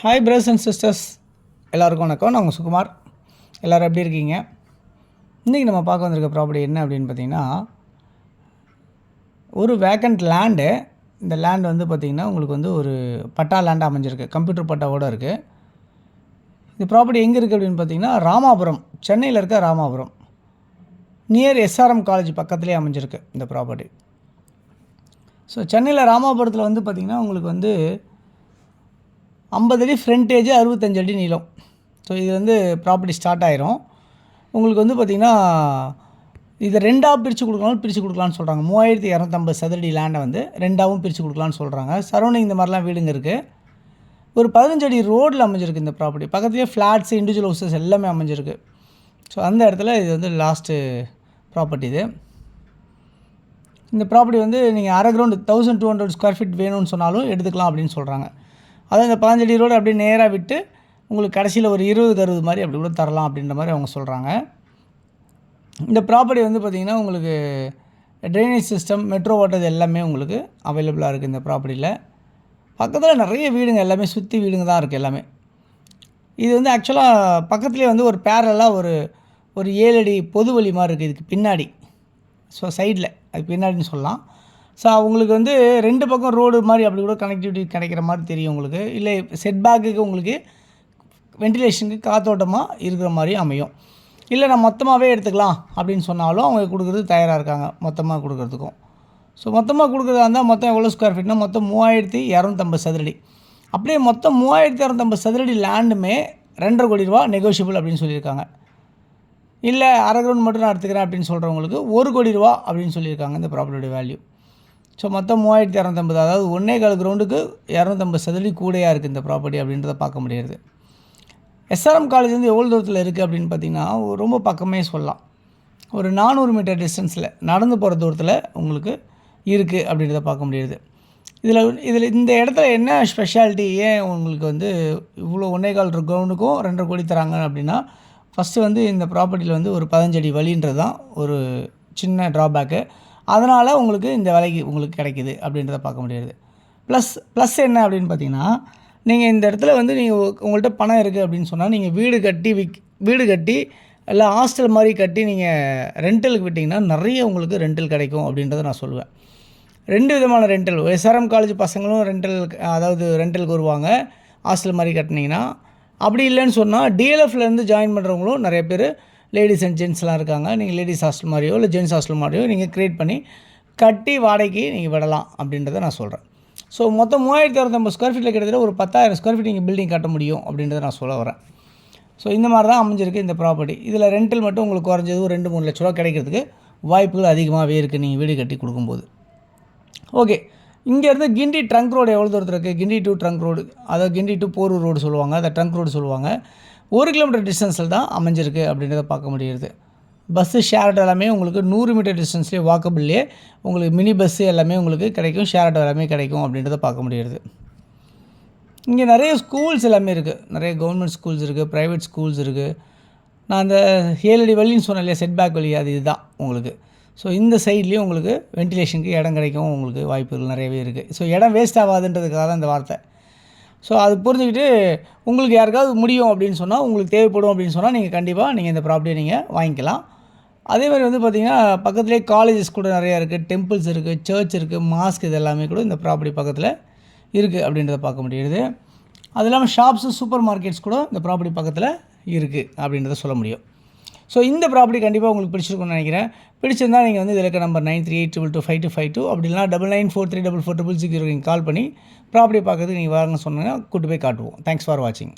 Hi brothers and sisters, எல்லாருக்கும் வணக்கம். நான் உங்கள் சுகுமார். எல்லோரும் எப்படி இருக்கீங்க? இன்றைக்கி நம்ம பார்க்க வந்திருக்க ப்ராப்பர்ட்டி என்ன அப்படின்னு பார்த்தீங்கன்னா, ஒரு வேக்கண்ட் லேண்டு. இந்த லேண்ட் வந்து பார்த்திங்கன்னா உங்களுக்கு வந்து ஒரு பட்டா லேண்டாக அமைஞ்சிருக்கு, கம்ப்யூட்டர் பட்டாவோடு இருக்குது. இந்த ப்ராப்பர்ட்டி எங்கே இருக்குது அப்படின்னு பார்த்தீங்கன்னா, ராமாபுரம், சென்னையில் இருக்க ராமாபுரம், நியர் எஸ்ஆர்எம் காலேஜ் பக்கத்துலேயே அமைஞ்சிருக்கு இந்த ப்ராப்பர்ட்டி. ஸோ சென்னையில் ராமாபுரத்தில் வந்து பார்த்திங்கன்னா உங்களுக்கு வந்து 50 அடி ஃப்ரண்டேஜ், 65 அடி நீளம். ஸோ இது வந்து ப்ராப்பர்ட்டி ஸ்டார்ட் ஆயிரும். உங்களுக்கு வந்து பார்த்திங்கன்னா இதை ரெண்டாக பிரித்து கொடுக்கலான்னு சொல்கிறாங்க. 3250 சதுரடி லேண்டை வந்து ரெண்டாகவும் பிரித்து கொடுக்கலான்னு சொல்கிறாங்க. சரௌண்டிங் இந்த மாதிரிலாம் வீடுங்க இருக்குது. ஒரு 15 அடி ரோடில் அமைஞ்சிருக்கு இந்த ப்ராப்பர்ட்டி. பக்கத்துலேயே ஃப்ளாட்ஸு, இண்டிவிஜுவல் ஹவுசஸ் எல்லாமே அமைஞ்சிருக்கு. ஸோ அந்த இடத்துல இது வந்து லாஸ்ட்டு ப்ராப்பர்ட்டி. இந்த ப்ராப்பர்ட்டி வந்து நீங்கள் அரை கிரவுண்டு 1200 ஸ்கொயர் ஃபீட் வேணும்னு சொன்னாலும் எடுத்துக்கலாம் அப்படின்னு சொல்கிறாங்க. அதாவது இந்த 15 அடி ரோடு அப்படியே நேராக விட்டு உங்களுக்கு கடைசியில் ஒரு 20-60 மாதிரி அப்படி கூட தரலாம் அப்படின்ற மாதிரி அவங்க சொல்கிறாங்க. இந்த ப்ராப்பர்ட்டி வந்து பார்த்திங்கன்னா உங்களுக்கு ட்ரைனேஜ் சிஸ்டம், மெட்ரோ வாட்டர் எல்லாமே உங்களுக்கு அவைலபிளாக இருக்குது இந்த ப்ராப்பர்ட்டியில். பக்கத்தில் நிறைய வீடுங்க, எல்லாமே சுற்றி வீடுங்க தான் இருக்குது எல்லாமே. இது வந்து ஆக்சுவலாக பக்கத்துலேயே வந்து ஒரு பேரலாக ஒரு 7 அடி பொது வழி மாதிரி இருக்குது இதுக்கு பின்னாடி. ஸோ சைடில் அது பின்னாடின்னு சொல்லலாம். ஸோ உங்களுக்கு வந்து 2 பக்கம் ரோடு மாதிரி அப்படி கூட கனெக்டிவிட்டி கிடைக்கிற மாதிரி தெரியும் உங்களுக்கு. இல்லை செட்பேக்குக்கு உங்களுக்கு வென்டிலேஷனுக்கு காற்றோட்டமாக இருக்கிற மாதிரி அமையும். இல்லை நான் மொத்தமாகவே எடுத்துக்கலாம் அப்படின்னு சொன்னாலும் அவங்க கொடுக்குறது தயாராக இருக்காங்க, மொத்தமாக கொடுக்குறதுக்கும். ஸோ மொத்தமாக கொடுக்குறதா இருந்தால் மொத்தம் எவ்வளோ ஸ்கொயர் ஃபீட்னா மொத்தம் 3250 சதுரடி. அப்படியே மொத்தம் 3250 சதுரடி லேண்டுமே 2.5 கோடி ரூபா நெகோஷியபிள் அப்படின்னு சொல்லியிருக்காங்க. இல்லை அரை கிரவுண்ட் மட்டும் நான் எடுத்துக்கிறேன் அப்படின்னு சொல்கிறவங்களுக்கு 1 கோடி ரூபா அப்படின்னு சொல்லியிருக்காங்க இந்த ப்ராப்பர்ட்டியோட வேல்யூ. ஸோ மொத்தம் 3250, அதாவது 1.25 கிரவுண்டுக்கு 250 சதுரடி கூடையாக இருக்குது இந்த ப்ராப்பர்ட்டி அப்படின்றத பார்க்க முடியாது. எஸ்ஆர்எம் காலேஜ் வந்து எவ்வளோ தூரத்தில் இருக்குது அப்படின்னு பார்த்திங்கன்னா ரொம்ப பக்கமே சொல்லலாம். ஒரு 400 மீட்டர் டிஸ்டன்ஸில் நடந்து போகிற தூரத்தில் உங்களுக்கு இருக்குது அப்படின்றத பார்க்க முடியாது. இதில் இந்த இடத்துல என்ன ஸ்பெஷாலிட்டி, ஏன் உங்களுக்கு வந்து இவ்வளோ 1.25 கிரவுண்டுக்கும் 2.5 கோடி தராங்க அப்படின்னா, ஃபஸ்ட்டு வந்து இந்த ப்ராப்பர்ட்டியில் வந்து ஒரு 15 அடி வழின்றது தான் ஒரு சின்ன ட்ராபேக்கு. அதனால் உங்களுக்கு இந்த விலைக்கு உங்களுக்கு கிடைக்கிது அப்படின்றத பார்க்க முடியாது. ப்ளஸ் என்ன அப்படின்னு பார்த்தீங்கன்னா, நீங்கள் இந்த இடத்துல வந்து நீங்கள் உங்கள்கிட்ட பணம் இருக்குது அப்படின்னு சொன்னால் நீங்கள் வீடு கட்டி இல்லை ஹாஸ்டல் மாதிரி கட்டி நீங்கள் ரெண்டலுக்கு விட்டிங்கன்னா நிறைய உங்களுக்கு ரெண்டல் கிடைக்கும் அப்படின்றத நான் சொல்லுவேன். 2 விதமான ரெண்டல். எஸ்ஆர்எம் காலேஜ் பசங்களும் ரெண்டலுக்கு வருவாங்க ஹாஸ்டல் மாதிரி கட்டினீங்கன்னா. அப்படி இல்லைன்னு சொன்னால் டிஎல்எஃப்லேருந்து ஜாயின் பண்ணுறவங்களும் நிறைய பேர் லேடிஸ் அண்ட் ஜென்ட்ஸ்லாம் இருக்காங்க. நீங்கள் லேடிஸ் ஹாஸ்டல் மாதிரியோ இல்லை ஜென்ட்ஸ் ஹாஸ்டல் மாதிரியோ நீங்கள் க்ரியேட் பண்ணி கட்டி வாடகைக்கு நீங்கள் விடலாம் அப்படின்றத நான் சொல்கிறேன். ஸோ மொத்தம் 3250 ஸ்கொயர் ஃபீட்டில் கிட்டத்தட்ட ஒரு 10,000 ஸ்கொயர் ஃபீட் நீங்கள் பில்டிங் கட்ட முடியும் அப்படின்றத நான் சொல்ல வரேன். ஸோ இந்த மாதிரி தான் அமைஞ்சிருக்கு இந்த ப்ராப்பர்ட்டி. இதில் ரெண்டல் மட்டும் உங்களுக்கு குறைஞ்சது ஒரு 2-3 லட்ச ரூபா கிடைக்கிறதுக்கு வாய்ப்புகள் அதிகமாகவே இருக்குது நீங்கள் வீடு கட்டி கொடுக்கும்போது. ஓகே, இங்கேருந்து கிண்டி ட்ரங்க் ரோடு எவ்வளோ தூரத்தில் இருக்குது? கிண்டி டு ட்ரங்க் ரோடு, அதாவது கிண்டி டு போரூர் ரோடு சொல்லுவாங்க, அதை ட்ரங்க் ரோடு சொல்லுவாங்க. 1 கிலோமீட்டர் டிஸ்டன்ஸில் தான் அமைஞ்சிருக்கு அப்படின்றத பார்க்க முடியுது. பஸ்ஸு ஷேர் ஆட்டோ எல்லாமே உங்களுக்கு 100 மீட்டர் டிஸ்டன்ஸ்லேயே வாக்கபிள்லேயே உங்களுக்கு மினி பஸ்ஸு எல்லாமே உங்களுக்கு கிடைக்கும், ஷேர் ஆட்டோ எல்லாமே கிடைக்கும் அப்படின்றத பார்க்க முடியுது. இங்கே நிறைய ஸ்கூல்ஸ் எல்லாமே இருக்குது. நிறைய கவர்மெண்ட் ஸ்கூல்ஸ் இருக்குது, ப்ரைவேட் ஸ்கூல்ஸ் இருக்குது. நான் அந்த 7 அடி வழின்னு சொன்னேன் இல்லையா, செட்பேக் வழி, அது இதுதான் உங்களுக்கு. ஸோ இந்த சைட்லேயும் உங்களுக்கு வென்டிலேஷனுக்கு இடம் கிடைக்கும், உங்களுக்கு வாய்ப்புகள் நிறையவே இருக்குது. ஸோ இடம் வேஸ்ட் ஆகாதுன்றதுக்காக தான் இந்த வார்த்தை. ஸோ அது புரிஞ்சுக்கிட்டு உங்களுக்கு யாருக்காவது முடியும் அப்படின்னு சொன்னால், உங்களுக்கு தேவைப்படும் அப்படின்னு சொன்னால் நீங்கள் கண்டிப்பாக நீங்கள் இந்த ப்ராப்பர்ட்டியை நீங்கள் வாங்கிக்கலாம். அதேமாதிரி வந்து பார்த்திங்கன்னா பக்கத்துலேயே காலேஜஸ் கூட நிறையா இருக்குது, டெம்பிள்ஸ் இருக்குது, சர்ச் இருக்குது, மாஸ்க், இது எல்லாமே கூட இந்த ப்ராப்பர்ட்டி பக்கத்தில் இருக்குது அப்படின்றத பார்க்க முடியுது. அது இல்லாமல் ஷாப்ஸு, சூப்பர் மார்க்கெட்ஸ் கூட இந்த ப்ராப்பர்ட்டி பக்கத்தில் இருக்குது அப்படின்றத சொல்ல முடியும். ஸோ இந்த ப்ராப்பர்ட்டி கண்டிப்பாக உங்களுக்கு பிடிச்சிருக்குன்னு நினைக்கிறேன். பிடிச்சிருந்தால் நீங்கள் வந்து இதில் இருக்க நம்பர் 9382225252 அப்படி இல்லைனா 99434400 நீங்கள் கால் பண்ணி ப்ராப்பர்ட்டி பார்க்கறதுக்கு நீங்கள் வாங்க சொன்னீங்கன்னா கூட்டு போய் காட்டுவோம். தேங்க்ஸ் ஃபார் வாட்சிங்.